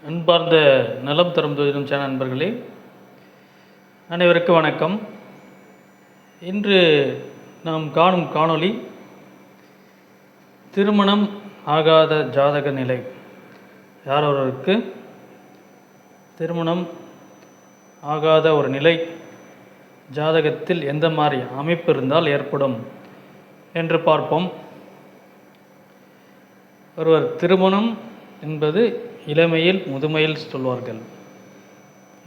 அன்பார்ந்த நலம் தரும் ஜோதிடம் சேனல் நண்பர்களே, அனைவருக்கும் வணக்கம். இன்று நாம் காணும் காணொளி திருமணம் ஆகாத ஜாதக நிலை. யார் ஒருவருக்கு திருமணம் ஆகாத ஒரு நிலை ஜாதகத்தில் எந்த மாதிரி அமைப்பு இருந்தால் ஏற்படும் என்று பார்ப்போம். ஒருவர் திருமணம் என்பது இளமையில் முதுமையில் சொல்வார்கள்.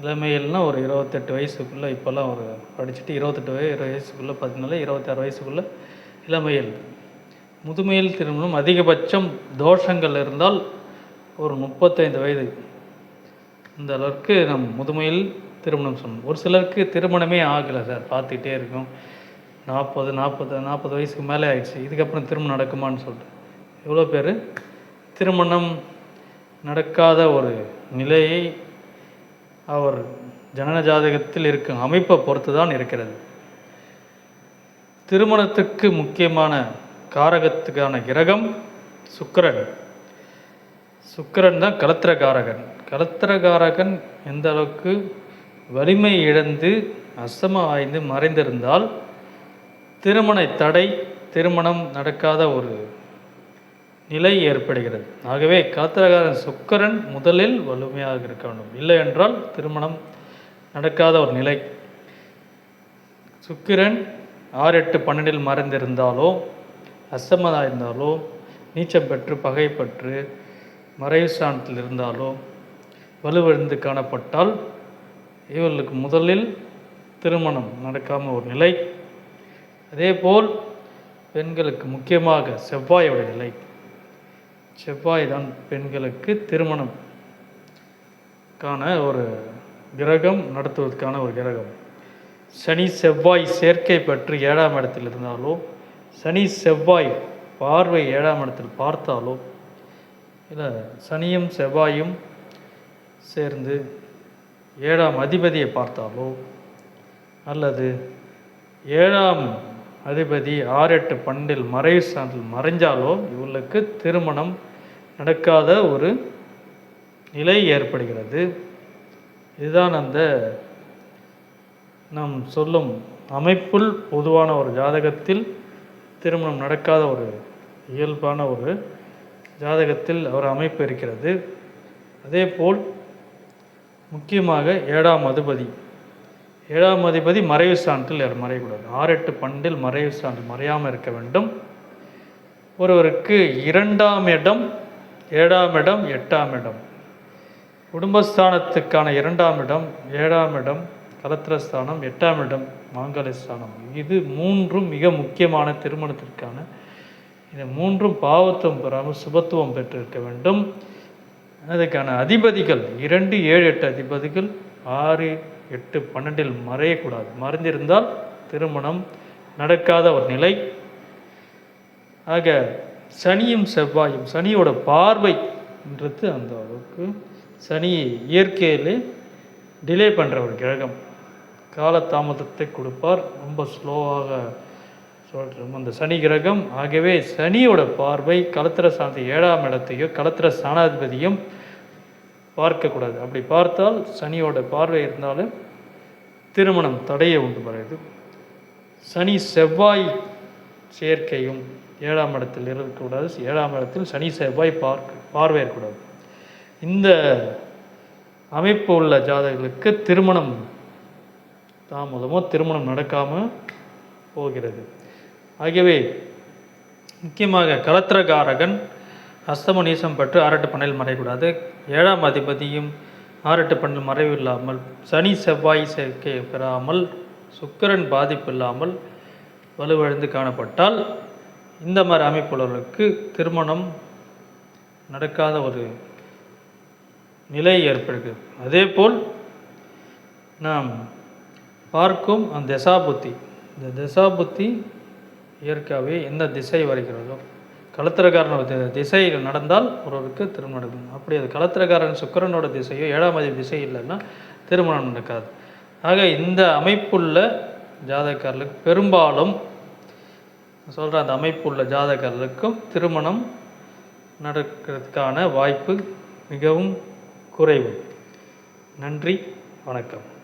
இளமையில்னால் ஒரு 28 வயசுக்குள்ளே, இப்போல்லாம் ஒரு படிச்சுட்டு 28 வயசுக்குள்ளே 14 26 வயசுக்குள்ளே இளமையில். முதுமையில் திருமணம் அதிகபட்சம் தோஷங்கள் இருந்தால் ஒரு 35 வயது, இந்த அளவுக்கு நம் முதுமையில் திருமணம் சொல்லணும். ஒரு சிலருக்கு திருமணமே ஆகலை சார், பார்த்துக்கிட்டே இருக்கும், 40 வயசுக்கு மேலே ஆயிடுச்சு, இதுக்கப்புறம் திருமணம் நடக்குமான்னு சொல்லிட்டு எவ்வளோ பேர் திருமணம் நடக்காத ஒரு நிலையை அவர் ஜனன ஜாதகத்தில் இருக்கும் அமைப்பை பொறுத்து தான் இருக்கிறது. திருமணத்துக்கு முக்கியமான காரகத்துக்கான கிரகம் சுக்கிரன். சுக்கிரன் தான் கலத்திரகாரகன். கலத்திரகாரகன் எந்த அளவுக்கு வலிமை இழந்து அஸ்தமம் வாய்ந்து மறைந்திருந்தால் திருமண தடை, திருமணம் நடக்காத ஒரு நிலை ஏற்படுகிறது. ஆகவே கலத்திரகாரன் சுக்கிரன் முதலில் வலிமையாக இருக்க வேண்டும், இல்லை என்றால் திருமணம் நடக்காத ஒரு நிலை. சுக்கிரன் 6, 8, 12 மறைந்திருந்தாலோ, அஸ்தமதாக இருந்தாலோ, நீச்சம் பெற்று பகைப்பற்று மறைவு ஸ்தானத்தில் இருந்தாலோ வலுவிழந்து காணப்பட்டால் இவர்களுக்கு முதலில் திருமணம் நடக்காமல் ஒரு நிலை. அதேபோல் பெண்களுக்கு முக்கியமாக செவ்வாயோட நிலை. செவ்வாய் தான் பெண்களுக்கு திருமணம் ஒரு கிரகம், நடத்துவதற்கான ஒரு கிரகம். சனி செவ்வாய் சேர்க்கை பற்றி 7ஆம் இடத்தில் இருந்தாலோ, சனி செவ்வாய் பார்வை 7ஆம் இடத்தில் பார்த்தாலோ, இல்லை சனியும் செவ்வாயும் சேர்ந்து 7ஆம் அதிபதியை பார்த்தாலோ, அல்லது 7ஆம் அதிபதி 6, 8, 12 மறைவு ஸ்தானத்தில் மறைஞ்சாலோ இவர்களுக்கு திருமணம் நடக்காத ஒரு நிலை ஏற்படுகிறது. இதுதான் அந்த நாம் சொல்லும் அமைப்புள் பொதுவான ஒரு ஜாதகத்தில் திருமணம் நடக்காத ஒரு இயல்பான ஒரு ஜாதகத்தில் ஒரு அமைப்பு இருக்கிறது. அதேபோல் முக்கியமாக 7ஆம் அதிபதி, 7ஆம் அதிபதி மறைவு ஸ்தானத்தில் மறையக்கூடாது. 6, 8, 12 மறைவு ஸ்தானத்தில் மறையாமல் இருக்க வேண்டும். ஒருவருக்கு 2ஆம் இடம், 7ஆம் இடம், 8ஆம் இடம், குடும்பஸ்தானத்துக்கான 2ஆம் இடம், 7ஆம் இடம் கலத்திரஸ்தானம், 8ஆம் இடம் மாங்கல்யஸ்தானம், இது மூன்றும் மிக முக்கியமான திருமணத்திற்கான. இந்த மூன்றும் பாவத்துவம் பெறாமல் சுபத்துவம் பெற்றிருக்க வேண்டும். அதுக்கான அதிபதிகள் 2, 7, 8 அதிபதிகள் 6, 8, 12 மறையக்கூடாது. மறைந்திருந்தால் திருமணம் நடக்காத ஒரு நிலை. ஆக சனியும் செவ்வாயும், சனியோட பார்வைன்றது அந்த அளவுக்கு சனி இயற்கையிலே டிலே பண்ணுற ஒரு கிரகம், காலதாமதத்தை கொடுப்பார், ரொம்ப ஸ்லோவாக சொல்கிறோம் அந்த சனி கிரகம். ஆகவே சனியோட பார்வை கலத்திர ஸ்தானத்தை 7ஆம் இடத்தையோ கலத்திர ஸ்தானாதிபதியும் பார்க்கக்கூடாது. அப்படி பார்த்தால் சனியோட பார்வை இருந்தாலும் திருமணம் தடையை உண்டு பண்ணுறது. சனி செவ்வாய் சேர்க்கையும் 7ஆம் இடத்தில் இருக்கக்கூடாது. 7ஆம் இடத்தில் சனி செவ்வாய் பார்வை இருக்கக்கூடாது. இந்த அமைப்பு உள்ள ஜாதகர்களுக்கு திருமணம் தாமதமோ திருமணம் நடக்காமல் போகிறது. ஆகவே முக்கியமாக கலத்திரகாரகன் அஸ்தம நீசம் பற்று 6, 8, 12 மறையக்கூடாது. 7ஆம் அதிபதியும் 6, 8, 12 மறைவு இல்லாமல், சனி செவ்வாய் சேர்க்கை பெறாமல், சுக்கிரன் பாதிப்பு இல்லாமல் வலுவிழந்து காணப்பட்டால் இந்த மாதிரி அமைப்புள்ளவர்களுக்கு திருமணம் நடக்காத ஒரு நிலை ஏற்படுகிறது. அதேபோல் நாம் பார்க்கும் அந்த தசாபுத்தி, இந்த தசாபுத்தி இயற்கையாகவே எந்த திசை வருகிறதோ, கலத்திரக்காரனோட திசை நடந்தால் ஒருவருக்கு திருமணம் நடக்கும். அப்படி அது கலத்திரக்காரன் சுக்கிரனோட திசையோ 7ஆம் அதிபதி திசை இல்லைன்னா திருமணம் நடக்காது. ஆக இந்த அமைப்புள்ள ஜாதகர்களுக்கு பெரும்பாலும் சொல்கிற அந்த அமைப்புள்ள ஜாதகர்களுக்கும் திருமணம் நடக்கிறதுக்கான வாய்ப்பு மிகவும் குறைவு. நன்றி, வணக்கம்.